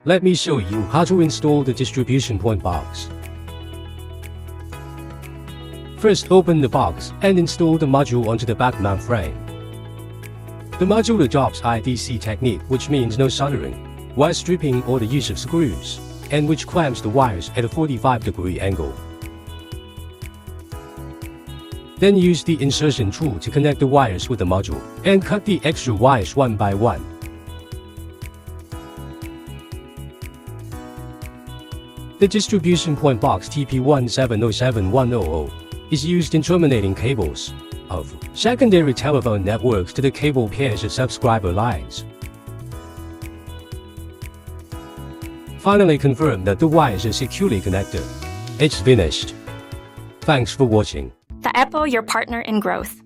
Let me show you how to install the distribution point box. First, open the box and install the module onto the back mount frame. The module adopts IDC technique, which means no soldering, wire stripping or the use of screws, and which clamps the wires at a 45-degree angle. Then use the insertion tool to connect the wires with the module, and cut the extra wires one by one. The distribution point box TP1707100 is used in terminating cables of secondary telephone networks to the cable pairs of subscriber lines. Finally, confirm that the wires are securely connected. It's finished. Thanks for watching. The Apple, your partner in growth.